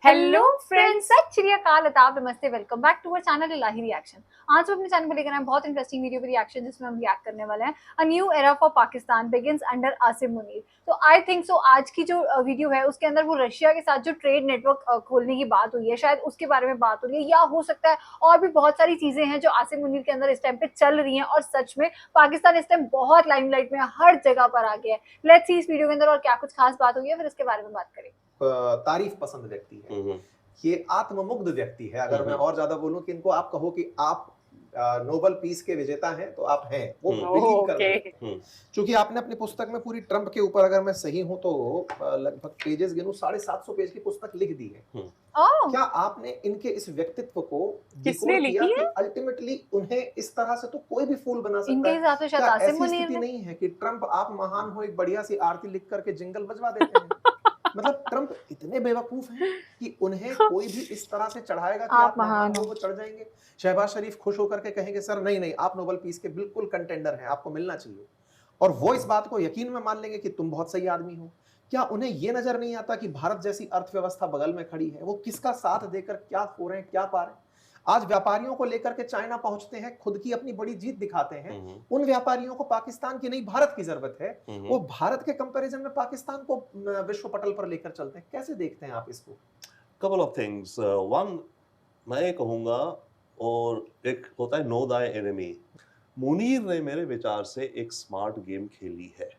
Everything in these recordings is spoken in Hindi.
हेलो फ्रेंड्स, सत श्री अकाल, अदाब, नमस्ते, welcome back to our channel Ilahi reaction. आज हम अपने चैनल पर लेकर आए बहुत इंटरेस्टिंग वीडियो पे रिएक्शन, जिसमें हम रिएक्ट करने वाले हैं a new era for Pakistan begins under Asim Munir. तो आई थिंक सो आज की जो वीडियो है उसके अंदर वो रशिया के साथ जो ट्रेड नेटवर्क खोलने की बात हुई है, शायद उसके बारे में बात हो रही है, या हो सकता है और भी बहुत सारी चीजें हैं जो आसिम मुनीर के अंदर इस टाइम पे चल रही हैं। और सच में पाकिस्तान इस टाइम बहुत लाइमलाइट में हर जगह पर आ गया है। लेट्स सी इस वीडियो के अंदर और क्या कुछ खास बात हुई है, फिर इसके बारे में बात करें। तारीफ पसंद व्यक्ति है, ये आत्ममुग्ध व्यक्ति है। अगर मैं और ज्यादा बोलूं कि इनको आप कहो कि आप नोबेल पीस के विजेता हैं तो आप हैं, वो बिलीव करने लगते हैं। क्योंकि आपने अपनी पुस्तक में पूरी ट्रंप के ऊपर, अगर मैं सही हूं तो लगभग पेजेस गिनूं 750 पेज की पुस्तक लिख दी है। क्या आपने इनके इस व्यक्तित्व को किसने लिखी है? कि अल्टीमेटली उन्हें इस तरह से तो कोई भी फूल बना सकता इनके है। हिसाब से शायद क्या आसिम ऐसी मुनीर स्थिति ने। नहीं है कि ट्रंप आप महान हो, एक बढ़िया सी आरती लिख करके जिंगल बजवा देते हैं? मतलब ट्रंप इतने बेवकूफ हैं कि उन्हें कोई भी इस तरह से चढ़ाएगा कि आप महान हो, वो चढ़ जाएंगे। शहबाज शरीफ खुश होकर के कहेंगे सर नहीं नहीं, आप नोबेल पीस के बिल्कुल कंटेंडर हैं, आपको मिलना चाहिए। और वो इस बात को यकीन में मान लेंगे कि तुम बहुत सही आदमी हो। क्या उन्हें यह नजर नहीं आता कि भारत जैसी अर्थव्यवस्था बगल में खड़ी है, वो किसका साथ देकर क्या हो रहे हैं, क्या पा रहे हैं? आज व्यापारियों को लेकर के चाइना पहुंचते हैं, खुद की अपनी बड़ी जीत दिखाते हैं। उन व्यापारियों को पाकिस्तान की नहीं, भारत की जरूरत है। वो भारत के कंपैरिजन में पाकिस्तान को विश्व पटल पर लेकर चलते हैं। कैसे देखते हैं आप इसको? Couple of things. वन, मैं कहूंगा, और एक होता है नो दाय एनिमी। मुनीर ने मेरे विचार से एक स्मार्ट गेम खेली है।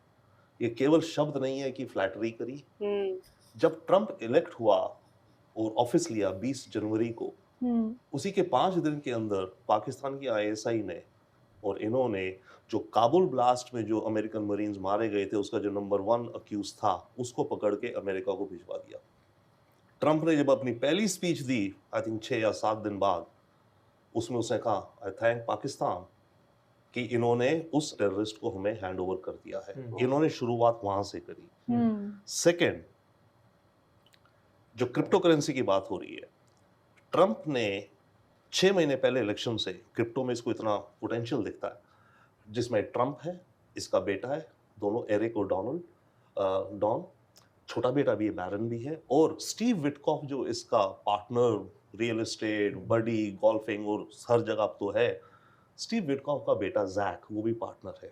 ये केवल शब्द नहीं है कि फ्लैटरी करी। जब ट्रंप इलेक्ट हुआ और ऑफिस लिया 20 जनवरी को, उसी के 5 दिन के अंदर पाकिस्तान की आईएसआई ने और इन्होंने जो काबुल ब्लास्ट में जो अमेरिकन मरीन्स मारे गए थे, उसका जो नंबर 1 अक्यूज था, उसको पकड़ के अमेरिका को भिजवा दिया। ट्रंप ने जब अपनी पहली स्पीच दी, आई थिंक 6 या 7 दिन बाद, उसमें उसने कहा आई थैंक पाकिस्तान कि इन्होंने उस टेररिस्ट को हमें हैंड ओवर कर दिया है। इन्होंने शुरुआत वहां से करी। सेकंड, जो क्रिप्टो करेंसी की बात हो रही है, ट्रंप ने 6 महीने पहले इलेक्शन से क्रिप्टो में इसको इतना पोटेंशियल दिखता है, जिसमें ट्रंप है, इसका बेटा है, दोनों एरिक और डॉन, छोटा बेटा भी है, बैरन भी है, और स्टीव विटकॉफ जो इसका पार्टनर, रियल एस्टेट, बडी, गोल्फिंग और हर जगह तो है। स्टीव विटकॉफ का बेटा जैक, वो भी पार्टनर है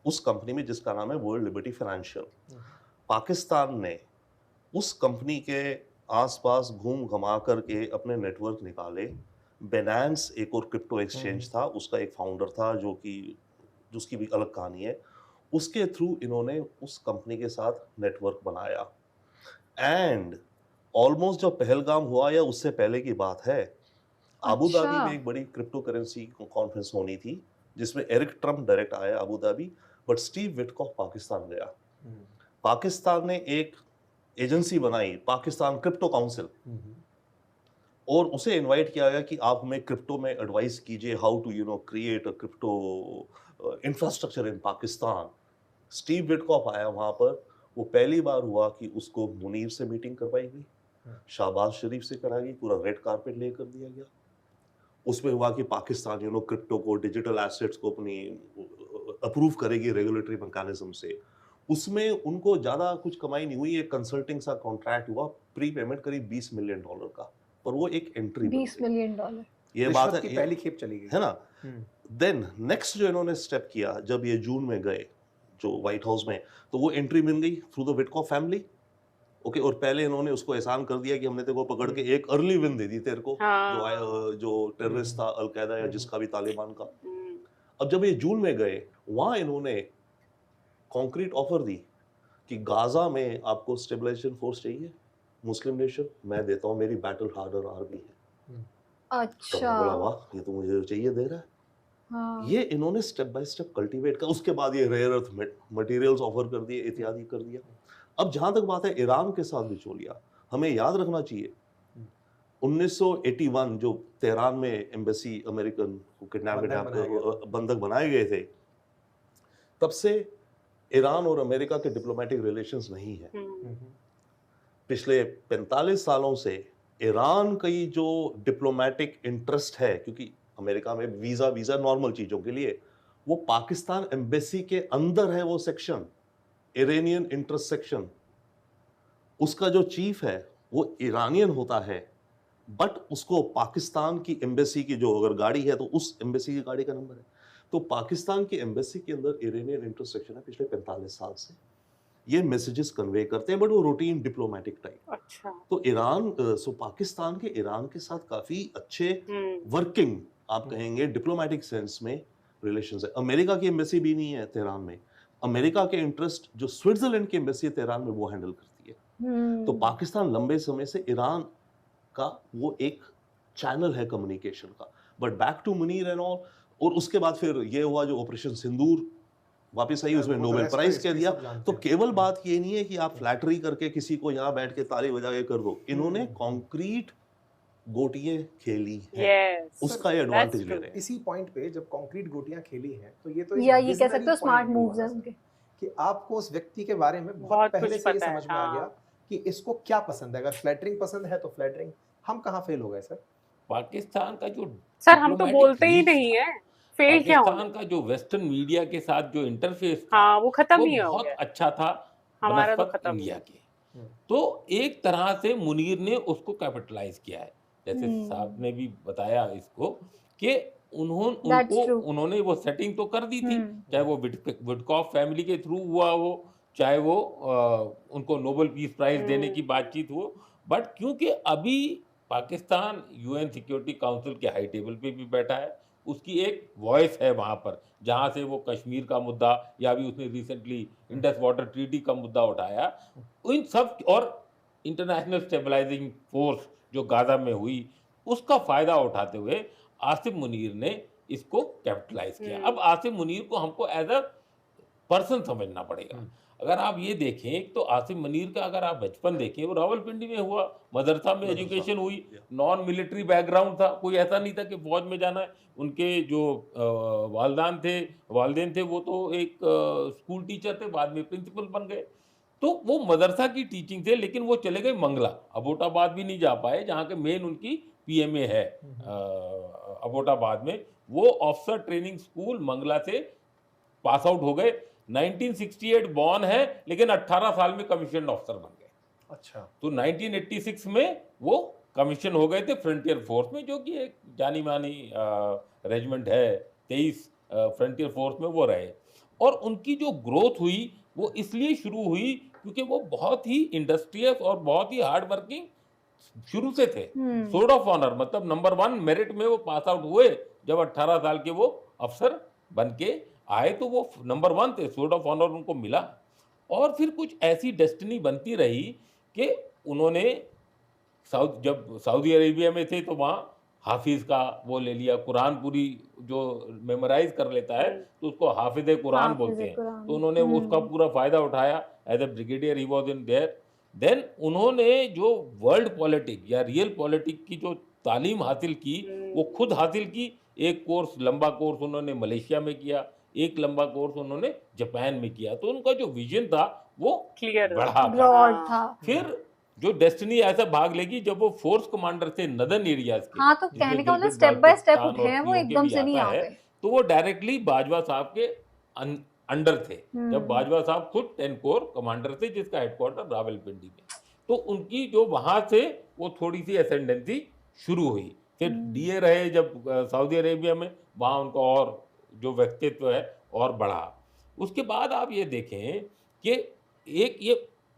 उस कंपनी में जिसका नाम है वर्ल्ड लिबर्टी फाइनेंशियल। पाकिस्तान ने उस कंपनी के आसपास घूम घमा करके अपने नेटवर्क निकाले। बेनांस एक और क्रिप्टो एक्सचेंज था, उसका एक फाउंडर था जो कि जिसकी भी अलग कहानी है। उसके थ्रू इन्होंने उस कंपनी के साथ नेटवर्क बनाया। एंड ऑलमोस्ट जब पहलगाम हुआ या उससे पहले की बात है, अबू धाबी में एक बड़ी क्रिप्टो करेंसी कॉन्फ्रेंस होनी थी, जिसमें एरिक ट्रंप डायरेक्ट आया Abu Dhabi, but Steve Witkoff Pakistan गया। पाकिस्तान ने एक एजेंसी बनाई, पाकिस्तान क्रिप्टो काउंसिल, और उसे इनवाइट किया गया कि आप हमें क्रिप्टो में एडवाइस कीजिए, how to create a crypto infrastructure in Pakistan. Steve Witkoff आया वहां पर। वो पहली बार हुआ कि उसको मुनीर से मीटिंग करवाई गई, शहबाज शरीफ से कराई गई, पूरा रेड कारपेट लेकर दिया गया। उसमें हुआ कि पाकिस्तान क्रिप्टो को, डिजिटल एसेट्स को अपनी अप्रूव करेगी रेगुलेटरी मैकेनिज्म से। उसमें उनको ज्यादा कुछ कमाई नहीं हुई, एक कंसल्टिंग सा कॉन्ट्रैक्ट हुआ, प्री पेमेंट करीब $20 मिलियन का, पर वो एक एंट्री $20 मिलियन, ये बात है, पहली खेप चली गई, है ना। देन नेक्स्ट जो इन्होंने स्टेप किया, जब ये जून में गए जो व्हाइट हाउस में, तो वो एंट्री मिल गई through the Witkoff family. Okay, और पहले इन्होंने उसको एहसान कर दिया कि हमने तेरे को पकड़ के एक अर्ली विन दे दी तेरे को, जो टेररिस्ट था अलकायदा या जिसका भी, तालिबान का। अब जब ये जून में गए, वहां इन्होंने कॉन्क्रीट ऑफर दी कि गाजा में आपको स्टेबलाइजेशन फोर्स चाहिए, मुस्लिम नेशन, मैं देता हूं, मेरी बैटल हार्डर आर्मी है। अच्छा, तो बोला वाह, ये तो मुझे चाहिए, दे रहा है। ये इन्होंने स्टेप बाय स्टेप कल्टीवेट कर, उसके बाद ये रेयर अर्थ मटेरियल्स ऑफर कर दिए, इत्यादि कर दिया। अब जहां तक बात है ईरान के साथ बिचौलिया, हमें याद रखना चाहिए 1981 जो तेहरान में एम्बेसी अमेरिकन को किडनैप बंधक बनाए गए थे, तब से ईरान और अमेरिका के डिप्लोमेटिक रिलेशंस नहीं है। पिछले 45 सालों से ईरान की जो डिप्लोमेटिक इंटरेस्ट है, क्योंकि अमेरिका में वीजा नॉर्मल चीजों के लिए, वो पाकिस्तान एम्बेसी के अंदर है, वो सेक्शन, इरानियन इंटरेस्ट सेक्शन। उसका जो चीफ है वो ईरानियन होता है, बट उसको पाकिस्तान की एम्बेसी की जो अगर गाड़ी है तो उस एम्बेसी की गाड़ी का नंबर है। तो पाकिस्तान की एम्बेसी के अंदर इरानियन इंटरसेक्शन है पिछले 45 साल से। ये मैसेजेस कन्वे करते हैं, बट वो रूटीन डिप्लोमेटिक टाइप। अच्छा। तो पाकिस्तान के ईरान के साथ काफी अच्छे वर्किंग आप कहेंगे डिप्लोमेटिक सेंस में रिलेशंस है। अमेरिका की एम्बेसी भी नहीं है तेहरान में। अमेरिका के इंटरेस्ट जो स्विट्जरलैंड की एम्बेसी है तेहरान में वो हैंडल करती है। तो पाकिस्तान लंबे समय से ईरान का वो एक चैनल है कम्युनिकेशन का। But back to Munir and all, और उसके बाद फिर ये हुआ जो ऑपरेशन सिंदूर वापस आई, उसमें नोबेल प्राइज कह दिया। तो केवल बात ये नहीं है कि आप फ्लैटरी करके किसी को यहाँ बैठ के ताली बजा के कर दो, इन्होंने कॉन्क्रीट गोटियां खेली हैं। उसका ये एडवांटेज ले रहे हैं। इसी पॉइंट पे जब कॉन्क्रीट गोटियां खेली हैं तो ये तो या ये कह सकते हो स्मार्ट मूव्स हैं उनके, कि आपको उस व्यक्ति के बारे में बहुत पहले से ये समझ में आ गया कि इसको क्या पसंद है। अगर फ्लैटरिंग पसंद है तो फ्लैटरिंग। हम कहाँ फेल हो गए सर? पाकिस्तान का जो सर हम तो बोलते ही नहीं है फेल क्या होगा। पाकिस्तान का जो वेस्टर्न मीडिया के साथ जो इंटरफेस था, हाँ वो खत्म ही हो बहुत गया। अच्छा था हमारा तो बनस्पत खत्म इंडिया के। तो एक तरह से मुनीर ने उसको कैपिटलाइज किया है, जैसे साहब ने भी बताया इसको कि उन्होंने वो सेटिंग तो कर दी थी, चाहे वो विडकॉफ फैमिली के थ्रू हुआ हो, चाहे वो उनको नोबेल पीस प्राइज देने की बातचीत हो। बट क्योंकि अभी पाकिस्तान यूएन सिक्योरिटी काउंसिल के हाई टेबल पे भी बैठा है, उसकी एक वॉइस है वहाँ पर, जहाँ से वो कश्मीर का मुद्दा या अभी उसने रिसेंटली इंडस वाटर ट्रीटी का मुद्दा उठाया, इन सब और इंटरनेशनल स्टेबलाइजिंग फोर्स जो गाजा में हुई उसका फायदा उठाते हुए आसिफ मुनीर ने इसको कैपिटलाइज किया। अब आसिफ मुनीर को हमको एज अ पर्सन समझना पड़ेगा। अगर आप ये देखें तो आसिफ मुनीर का अगर आप बचपन देखें, वो रावलपिंडी में हुआ, मदरसा में एजुकेशन हुई, नॉन मिलिट्री बैकग्राउंड था, कोई ऐसा नहीं था कि फौज में जाना है। उनके जो वालदेन थे वो तो एक स्कूल टीचर थे, बाद में प्रिंसिपल बन गए। तो वो मदरसा की टीचिंग थे, लेकिन वो चले गए मंगला, अबोटाबाद भी नहीं जा पाए जहाँ के मेन उनकी पीएमए है अबोटाबाद में। वो ऑफिसर ट्रेनिंग स्कूल मंगला से पास आउट हो गए। 1968 बॉर्न है, लेकिन 18 साल में कमीशन ऑफिसर बन गए। अच्छा। तो 1986 में वो कमीशन हो गए थे फ्रंटियर फोर्स में, जो कि एक जानी मानी रेजिमेंट है। 23 फ्रंटियर फोर्स में वो रहे। और उनकी जो ग्रोथ हुई वो इसलिए शुरू हुई क्योंकि वो बहुत ही इंडस्ट्रियस और बहुत ही हार्ड वर्किंग शुरू से थे। सोर्ड ऑफ ऑनर मतलब नंबर 1 मेरिट में वो पास आउट हुए। जब 18 साल के वो अफसर बन के आए तो वो नंबर 1 थे, सोर्ड ऑफ ऑनर उनको मिला। और फिर कुछ ऐसी डेस्टिनी बनती रही कि उन्होंने जब सऊदी अरेबिया में थे तो वहाँ हाफिज का वो ले लिया, कुरान पूरी जो मेमोराइज कर लेता है तो उसको हाफिज कुरान बोलते हैं। तो उन्होंने उसका पूरा फायदा उठाया। As a brigadier he was in there. Then उन्होंने जो वर्ल्ड पॉलिटिक या रियल पॉलिटिक की जो तालीम हासिल की वो खुद हासिल की। एक कोर्स लंबा कोर्स उन्होंने मलेशिया में किया, एक लंबा कोर्स उन्होंने जापान में किया। तो उनका जो विजन था वो क्लियर बढ़ा था। फिर जो डेस्टिनी ऐसा भाग लेगी जब वो फोर्स कमांडर थे नदर्न एरियाज के। हाँ, तो कहने का मतलब स्टेप बाय स्टेप उठे हैं वो, एकदम से नहीं आ गए। तो वो डायरेक्टली बाजवा साहब के अंडर थे। जब बाजवा साहब खुद 10 कोर कमांडर थे जिसका हेडक्वार्टर रावलपिंडी में। तो उनकी जो वहां से वो थोड़ी सी एसेंडेंसी शुरू हुई। फिर डीए रहे जब सऊदी अरेबिया में, वहाँ उनका और जो व्यक्तित्व है और बढ़ा। उसके बाद आप ये देखें कि एक ये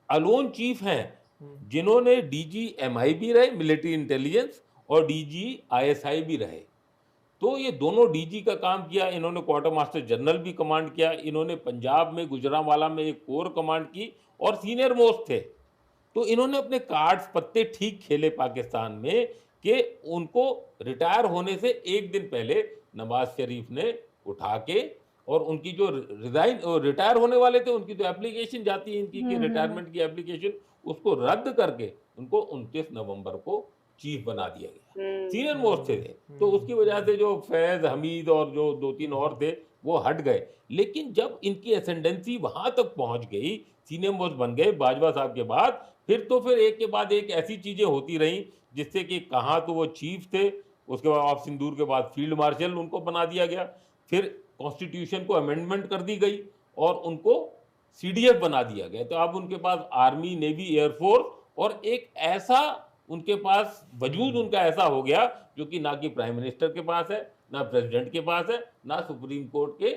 अलोन चीफ हैं जिन्होंने डीजी एमआई भी रहे, मिलिट्री इंटेलिजेंस, और डीजी आईएसआई भी रहे। तो ये दोनों डीजी का काम किया। इन्होंने क्वार्टर मास्टर जनरल भी कमांड किया। इन्होंने पंजाब में गुजरांवाला में एक कोर कमांड की और सीनियर मोस्ट थे। तो इन्होंने अपने कार्ड्स पत्ते ठीक खेले पाकिस्तान में कि उनको रिटायर होने से एक दिन पहले नवाज शरीफ ने उठा के, और उनकी जो रिटायर होने वाले थे उनकी जो एप्लीकेशन जाती है इनकी कि रिटायरमेंट की एप्लीकेशन, उसको रद्द करके उनको 29 नवंबर को चीफ बना दिया गया। सीनियर मोस्ट थे। तो उसकी वजह से जो फैज हमीद और जो 2-3 और थे वो हट गए। लेकिन जब इनकी एसेंडेंसी वहां तक पहुंच गई, सीनियर मोस्ट बन गए बाजवा साहब के बाद, फिर एक के बाद एक ऐसी चीजें होती रहीं जिससे कि कहाँ तो वो चीफ थे, उसके बाद आप सिंदूर के बाद फील्ड मार्शल उनको बना दिया गया। फिर कॉन्स्टिट्यूशन को अमेंडमेंट कर दी गई और उनको सीडीएफ बना दिया गया। तो अब उनके पास आर्मी, नेवी, एयरफोर्स और एक ऐसा उनके पास वजूद उनका ऐसा हो गया जो कि ना कि प्राइम मिनिस्टर के पास है, ना प्रेसिडेंट के पास है, ना सुप्रीम कोर्ट के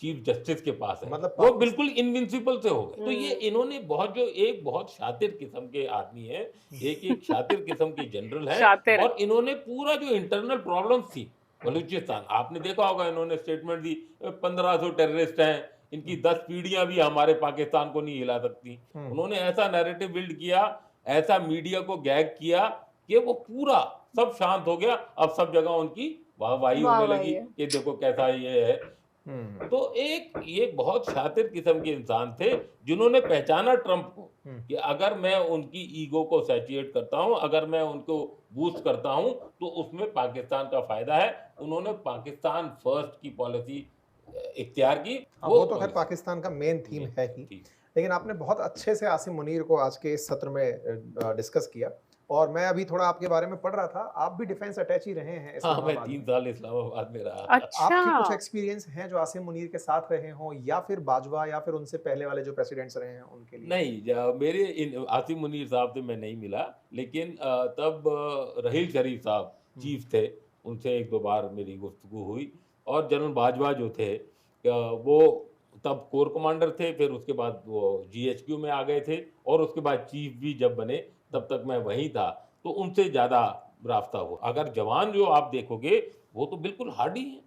चीफ जस्टिस के पास है। मतलब वो बिल्कुल इनविंसिबल से हो गए। तो ये हम्म। इन्होंने बहुत जो एक बहुत शातिर किस्म के आदमी है, एक शातिर किस्म के जनरल है, शातिर है। और इन्होंने पूरा जो इंटरनल प्रॉब्लम्स थी बलूचिस्तान, आपने देखा होगा इन्होंने स्टेटमेंट दी 1500 टेररिस्ट हैं, इनकी 10 पीढ़ियां भी हमारे पाकिस्तान को नहीं हिला सकती। उन्होंने ऐसा नैरेटिव बिल्ड किया, ऐसा मीडिया को गैग किया कि वो पूरा सब शांत हो गया। अब सब जगह उनकी वाहवाही होने वाहवाही लगी है। कि देखो कैसा ये है। तो एक ये बहुत शातिर किस्म के इंसान थे जिन्होंने पहचाना ट्रंप को कि अगर मैं उनकी ईगो को सैचुरेट करता हूं, अगर मैं उनको बूस्ट करता हूं, तो उसमें पाकिस्तान का फायदा है। उन्होंने पाकिस्तान फर्स्ट की पॉलिसी इख्तियार की। वो तो खैर पाकिस्तान का मेन थीम है ही, थी। लेकिन आपने बहुत अच्छे से आसिम मुनीर को आज के इस सत्र में डिस्कस किया। और मैं अभी थोड़ा आपके बारे में पढ़ रहा था, आप भी डिफेंस अटैची रहे हैं हाँ, मैं इस्लामाबाद 3 में। साल इस्लामाबाद में रहा। आपके कुछ अच्छा। एक्सपीरियंस हैं जो आसिम मुनीर के साथ रहे हों, या फिर बाजवा, या फिर उनसे पहले वाले जो प्रेसिडेंट्स रहे हैं उनके लिए? नहीं, मेरे आसिम मुनीर साहब से मैं नहीं मिला, लेकिन तब रहील शरीफ साहब चीफ थे, उनसे 1-2 बार मेरी गुफ्तगू हुई। और जनरल बाजवा जो थे वो तब कोर कमांडर थे, फिर उसके बाद वो जीएचक्यू में आ गए थे, और उसके बाद चीफ भी जब बने तब तक मैं वहीं था, तो उनसे ज़्यादा राब्ता हुआ। अगर जवान जो आप देखोगे वो तो बिल्कुल हार्डी हैं,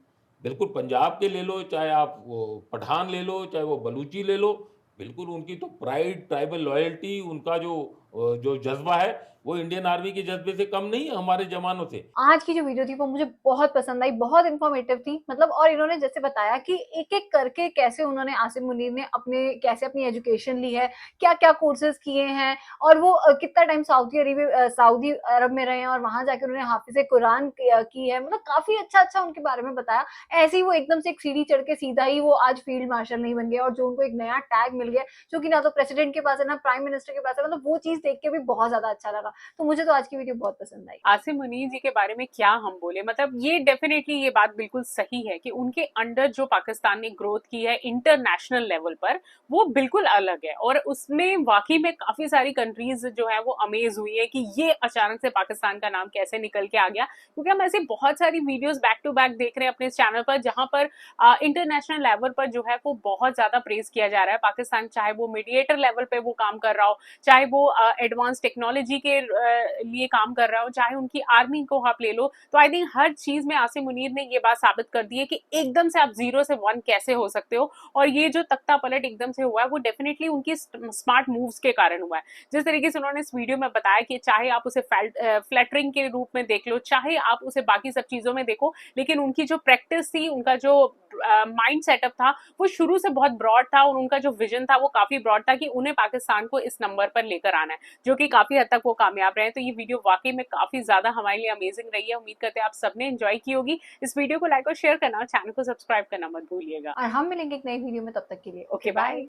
बिल्कुल पंजाब के ले लो, चाहे आप वो पठान ले लो, चाहे वो बलूची ले लो, बिल्कुल उनकी तो प्राइड, ट्राइबल लॉयल्टी, उनका जो जज्बा है वो इंडियन आर्मी के जज्बे से कम नहीं है, हमारे जवानों से। आज की जो वीडियो थी वो मुझे बहुत पसंद आई, बहुत इन्फॉर्मेटिव थी। मतलब और इन्होंने जैसे बताया कि एक-एक करके कैसे उन्होंने आसिम मुनीर ने कैसे अपनी एजुकेशन ली है, क्या-क्या कोर्सेज़ किए हैं, और वो कितना टाइम सऊदी अरब में रहे हैं और वहाँ जाके उन्होंने हाफ़िज़े कुरान की है। मतलब काफ़ी अच्छा-अच्छा उनके बारे में बताया। ऐसे ही वो एकदम से एक सीढ़ी चढ़ के सीधा ही वो आज फील्ड मार्शल नहीं बन गए, और जो उनको एक नया टैग मिल गया, जो कि ना तो प्रेसिडेंट के पास है, ना प्राइम मिनिस्टर के पास है। मतलब वो चीज़ देख के भी बहुत ज़्यादा अच्छा लगा। तो मुझे तो आज की वीडियो बहुत पसंद आई। आसिम मुनीर जी के बारे में क्या हम बोले, मतलब ये डेफिनेटली ये बात बिल्कुल सही है कि उनके अंडर जो पाकिस्तान ने ग्रोथ की है इंटरनेशनल लेवल पर, वो बिल्कुल अलग है। और उसमें वाकई में काफी सारी कंट्रीज जो है वो अमेज हुई है कि ये अचानक से पाकिस्तान का नाम कैसे निकल के आ गया। क्योंकि हम ऐसी बहुत सारी वीडियोस बैक टू बैक देख रहे हैं अपने चैनल पर, जहां पर इंटरनेशनल लेवल पर जो है वो बहुत ज्यादा प्रेज किया जा रहा है पाकिस्तान, चाहे वो मीडिएटर लेवल पे वो काम कर रहा हो, चाहे वो एडवांस टेक्नोलॉजी के लिए काम कर रहा हो, चाहे उनकी आर्मी को आप ले लो। तो आई थिंक हर चीज में आसिम मुनीर ने ये बात साबित कर दी है कि एकदम से आप 0 से 1 कैसे हो सकते हो। और ये जो तख्ता पलट एकदम से हुआ है वो डेफिनेटली उनकी स्मार्ट मूव्स के कारण हुआ है। जिस तरीके से उन्होंने इस वीडियो में बताया कि चाहे आप उसे फ्लैटरिंग के रूप में देख लो, चाहे आप उसे बाकी सब चीजों में देखो, लेकिन उनकी जो प्रैक्टिस थी, उनका जो माइंड सेटअप था, वो शुरू से बहुत ब्रॉड था, और उनका जो विजन था वो काफी ब्रॉड था कि उन्हें पाकिस्तान को इस नंबर पर लेकर आना है, जो कि काफी हद तक वो कामयाब रहे। तो ये वीडियो वाकई में काफी ज्यादा हमारे लिए अमेजिंग रही है। उम्मीद करते हैं आप सबने एंजॉय की होगी। इस वीडियो को लाइक और शेयर करना, चैनल को सब्सक्राइब करना मत भूलिएगा। और हम मिलेंगे एक नई वीडियो में, तब तक के लिए ओके, बाय।